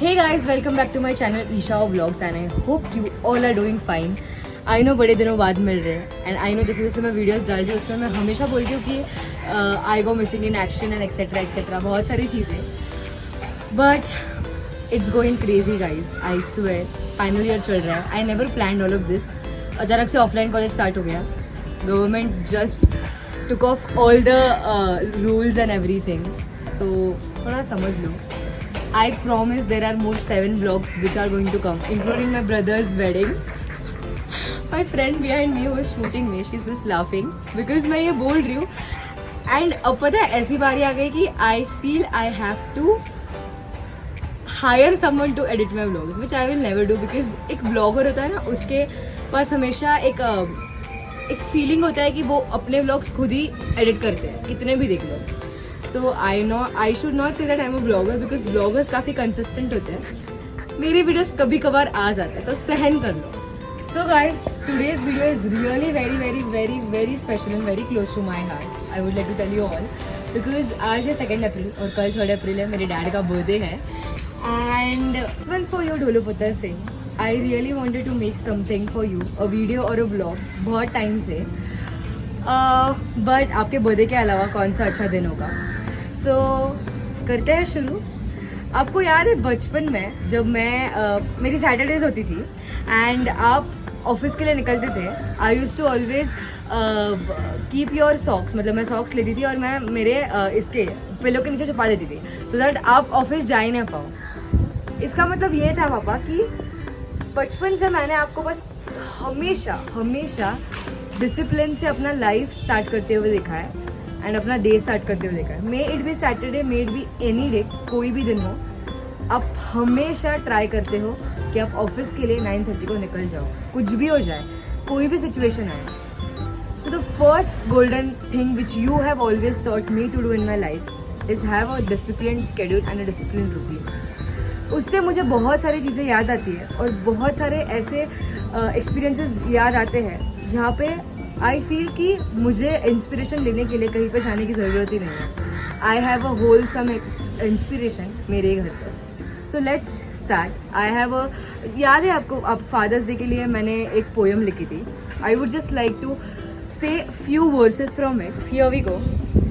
Hey guys, welcome back to my channel Isha Vlogs and I hope you all are doing fine. I know बड़े दिनों बाद मिल रहे हैं and I know जैसे जैसे मैं वीडियोस डाल रही हूँ उसमें मैं हमेशा बोलती हूँ कि I go missing in action and etc बहुत सारी चीज़ें, but it's going crazy guys. I swear final year चल रहा है. I never planned all of this. अचानक से ऑफलाइन कॉलेज स्टार्ट हो गया. Government just took off all the rules and everything. So थोड़ा समझ लो. I promise there are more 7 vlogs which are going to come, including my brother's wedding. My friend behind me was shooting me. She's just laughing because मैं ये बोल रही हूँ. And अब पता है ऐसी बारी आ गई कि I feel I have to hire someone to edit my vlogs, which I will never do because एक vlogger होता है ना, उसके पास हमेशा एक फीलिंग होता है कि वो अपने vlogs खुद ही edit करते हैं, कितने भी देख लो. So I should not say that I'm a vlogger because vloggers काफ़ी consistent होते हैं. मेरे videos कभी कभार आ जाते हैं तो सहन कर लो. So guys, today's video is really very special and very close to my heart. I would like to tell you all because आज है 2 अप्रैल और कल 3 अप्रैल है, मेरे डैड का बर्थडे है. And once for you Dholu पुत्र Singh, I really wanted to make something for you, a video or a vlog बहुत टाइम से. बट आपके बर्थडे के अलावा कौन सा अच्छा दिन होगा. सो करते हैं शुरू. आपको याद है बचपन में जब मैं मेरी सैटरडेज होती थी एंड आप ऑफिस के लिए निकलते थे, I use to always keep your socks, मतलब मैं सॉक्स लेती थी और मैं मेरे इसके पिलो के नीचे छुपा देती थी तो दैट आप ऑफिस जा ही ना पाओ. इसका मतलब ये था पापा कि बचपन से मैंने आपको बस हमेशा डिसिप्लिन से अपना लाइफ स्टार्ट करते हुए देखा है एंड अपना डे स्टार्ट करते हुए देखा है. May it be Saturday, may it be any day, कोई भी दिन हो, आप हमेशा ट्राई करते हो कि आप ऑफिस के लिए 9:30 को निकल जाओ, कुछ भी हो जाए, कोई भी सिचुएशन आए. तो the first golden thing which you have always taught me to do in my life is have a discipline schedule and a discipline routine. उससे मुझे बहुत सारी चीज़ें याद आती है और बहुत सारे ऐसे एक्सपीरियंसेस याद आते हैं जहाँ पे आई फील कि मुझे इंस्पिरेशन लेने के लिए कहीं पे जाने की ज़रूरत ही नहीं है. I have a wholesome inspiration मेरे घर पर. So let's start. I have a, याद है आपको, आप फादर्स डे के लिए मैंने एक पोएम लिखी थी. I would just like to say few verses from it. Here we go.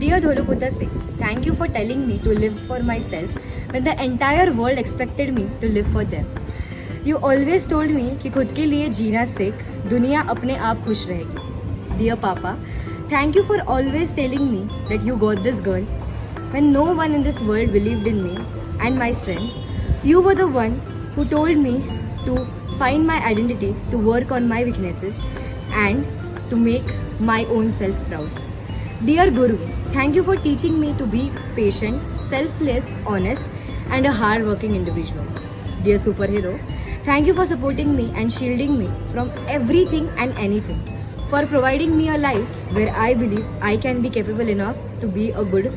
Dear Dholuputta Singh, thank you for telling me to live for myself when the entire world expected me to live for them. You always told me कि खुद के लिए जीना सीख, दुनिया अपने आप खुश रहेगी. Dear Papa, thank you for always telling me that you got this girl when no one in this world believed in me and my strengths. You were the one who told me to find my identity, to work on my weaknesses and to make my own self proud. Dear Guru, thank you for teaching me to be patient, selfless, honest and a hard-working individual. Dear Superhero, thank you for supporting me and shielding me from everything and anything, for providing me a life where I believe I can be capable enough to be a good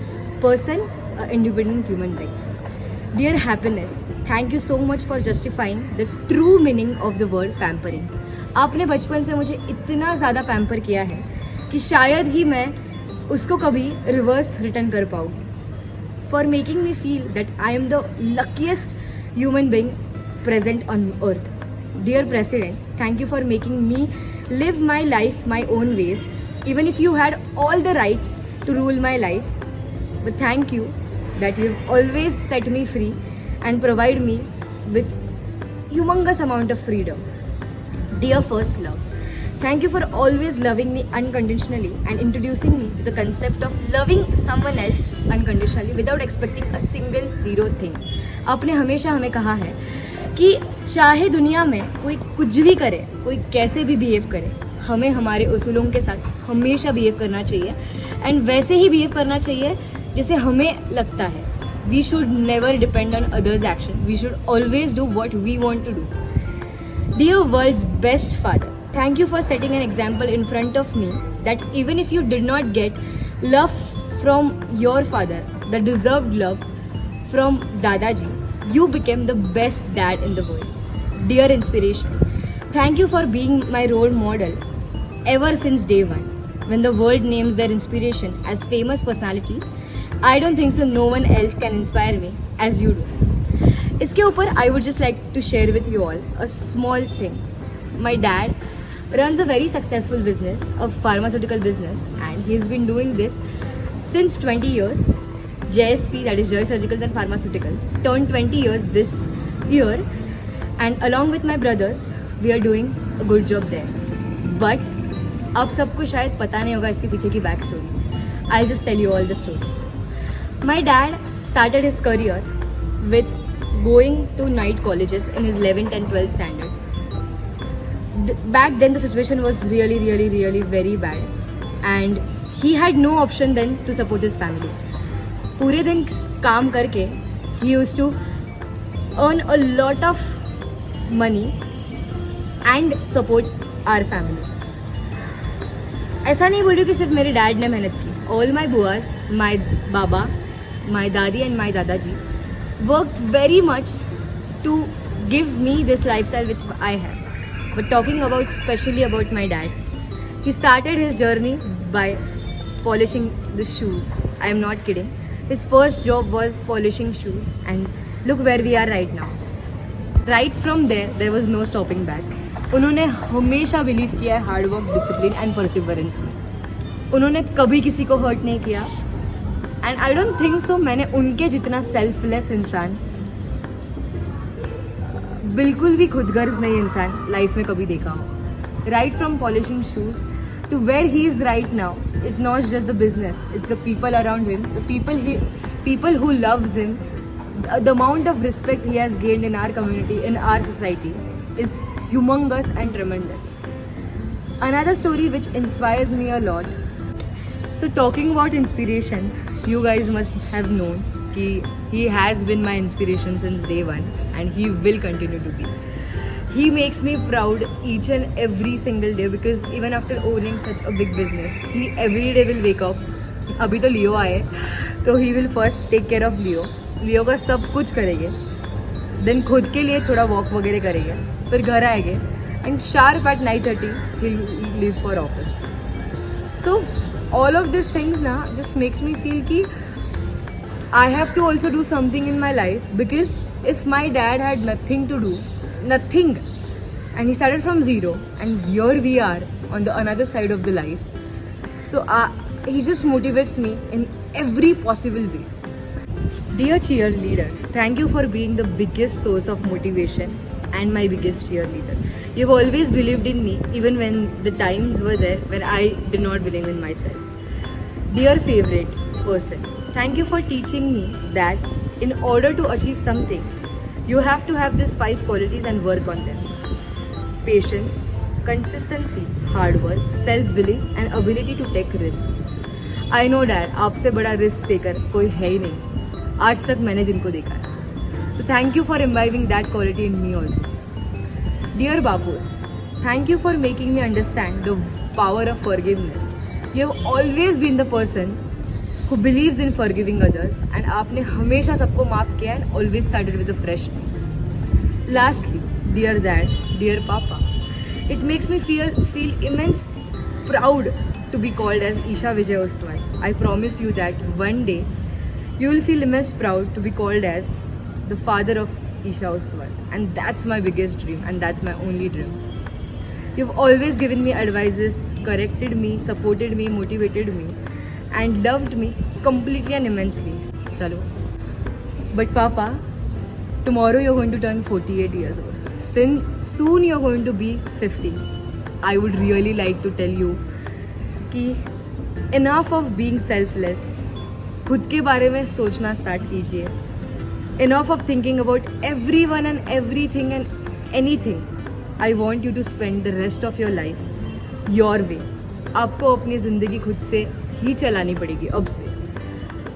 person, an independent human being. Dear Happiness, thank you so much for justifying the true meaning of the word pampering. आपने बचपन से मुझे इतना ज़्यादा pamper किया है कि शायद ही मैं उसको कभी रिवर्स रिटर्न कर पाऊँ. For making me feel that I am the luckiest human being present on earth. Dear president, thank you for making me live my life my own ways, even if you had all the rights to rule my life, but thank you that you have always set me free and provide me with humongous amount of freedom. Dear First Love, thank you for always loving me unconditionally and introducing me to the concept of loving someone else unconditionally without expecting a single zero thing. आपने हमेशा हमें कहा है कि चाहे दुनिया में कोई कुछ भी करे, कोई कैसे भी बिहेव करे, हमें हमारे उसूलों के साथ हमेशा बिहेव करना चाहिए एंड वैसे ही बिहेव करना चाहिए जैसे हमें लगता है. We should never depend on others' action. We should always do what we want to do. Dear world's best father, thank you for setting an example in front of me that even if you did not get love from your father, the deserved love from Dadaji, you became the best dad in the world. Dear inspiration, thank you for being my role model ever since day one. When the world names their inspiration as famous personalities, I don't think so no one else can inspire me as you do. इसके ऊपर I would just like to share with you all a small thing. My dad runs a very successful business, a pharmaceutical business, and he's been doing this since 20 years. JSP, that is Joy Surgicals and Pharmaceuticals, turned 20 years this year, and along with my brothers, we are doing a good job there. But अब सबको शायद पता नहीं होगा इसके पीछे की back story. I'll just tell you all the story. My dad started his career with going to night colleges in his 11th and 12th standard. Back then the situation was really very bad, and he had no option then to support his family. पूरे दिन काम करके he used to earn a lot of money and support our family. ऐसा नहीं बोल रही कि सिर्फ मेरे डैड ने मेहनत की. All my buas, my baba, my dadi and my dadaji worked very much to give me this lifestyle which I have. But talking about specially about my dad, he started his journey by polishing the shoes. I am not kidding. His first job was polishing shoes, and look where we are right now. Right from there was no stopping back. उन्होंने हमेशा believe किया है hard work, discipline and perseverance में. उन्होंने कभी किसी को hurt नहीं किया, and I don't think so मैंने उनके जितना सेल्फलेस इंसान, बिल्कुल भी खुदगर्ज नहीं इंसान लाइफ में कभी देखा हो. Right from polishing shoes to where he is right now, it's not just the business, it's the people around him, the people who loves him. The amount of respect he has gained in our community, in our society, is humongous and tremendous. Another story which inspires me a lot. So talking about inspiration, you guys must have known he has been my inspiration since day one, and he will continue to be. He makes me proud each and every single day, because even after owning such a big business, he every day will wake up. अभी तो लियो आए तो he will first take care of लियो का सब कुछ करेंगे, then खुद के लिए थोड़ा वॉक वगैरह करेंगे, फिर घर आएंगे, and sharp eight 9:30 he'll leave for office. So all of these things ना just makes me feel कि I have to also do something in my life, because if my dad had nothing to do, nothing, and he started from zero, and here we are on the another side of the life. So he just motivates me in every possible way. Dear cheerleader, thank you for being the biggest source of motivation and my biggest cheerleader. You've always believed in me, even when the times were there when I did not believe in myself. Dear favorite person, thank you for teaching me that in order to achieve something, you have to have these 5 qualities and work on them. Patience, consistency, hard work, self-belief and ability to take risk. I know that आपसे बड़ा risk taker कोई है ही नहीं, आज तक मैंने जिनको देखा है. So thank you for imbibing that quality in me also. Dear Babus, thank you for making me understand the power of forgiveness. You have always been the person who believes in forgiving others, and आपने हमेशा सबको माफ़ किया and always started with a fresh start. Lastly, dear dad, dear papa, it makes me feel immense proud to be called as Isha Vijay Ostwal. I promise you that one day you will feel immense proud to be called as the father of Isha Ostwal, and that's my biggest dream, and that's my only dream. You've always given me advices, corrected me, supported me, motivated me, and loved me completely and immensely. Chalo. But Papa, tomorrow you're going to turn 48 years old. Soon you're going to be 50. I would really like to tell you कि enough of being selfless. खुद के बारे में सोचना start कीजिए. Enough of thinking about everyone and everything and anything. I want you to spend the rest of your life your way. आपको अपनी ज़िंदगी खुद से ही चलानी पड़ेगी अब से.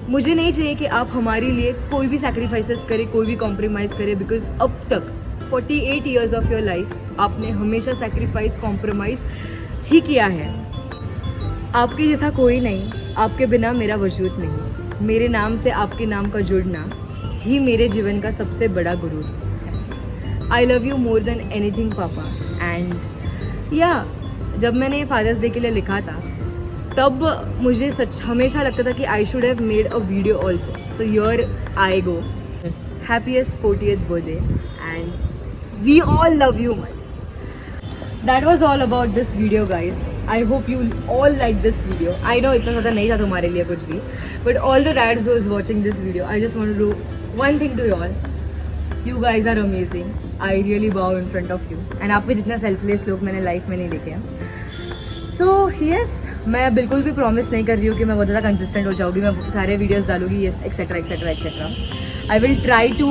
मुझे नहीं चाहिए कि आप हमारे लिए कोई भी सैक्रिफाइसेस करें, कोई भी कॉम्प्रोमाइज़ करें, बिकॉज अब तक 48 ईयर्स ऑफ योर लाइफ आपने हमेशा सैक्रिफाइस, कॉम्प्रोमाइज़ ही किया है. आपके जैसा कोई नहीं, आपके बिना मेरा वजूद नहीं. मेरे नाम से आपके नाम का जुड़ना ही मेरे जीवन का सबसे बड़ा गुरूर है. I love you more than anything पापा. एंड या जब मैंने ये फादर्स डे के लिए लिखा था, तब मुझे सच हमेशा लगता था कि I should have made a video also. So here I go. happiest 40th birthday, and we all love you much. That was all about this video, guys. I hope you all like this video. I know इतना ज़्यादा नहीं था तुम्हारे लिए कुछ भी, but all the dads who is watching this video, I just want to do one thing to you all. You guys are amazing. I really bow in front of you. And आपके जितना selfless लोग मैंने life में नहीं देखे हैं. So yes, मैं बिल्कुल भी promise नहीं कर रही हूँ कि मैं बहुत ज़्यादा consistent हो जाऊँगी, मैं सारे videos डालूँगी, yes, etc etc etc. I will try to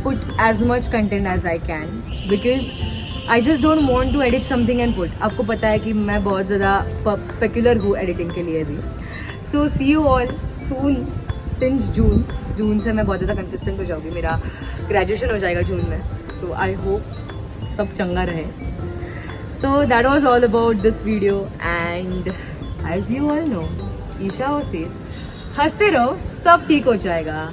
put as much content as I can because I just don't want to edit something and put. आपको पता है कि मैं बहुत ज़्यादा peculiar हूँ editing के लिए भी. So see you all soon since June. जून से मैं बहुत ज़्यादा consistent हो जाऊँगी. मेरा graduation हो जाएगा जून में. So I hope सब चंगा रहे. So that was all about this video, and as you all know, Isha says, हंसते रहो सब ठीक हो जाएगा.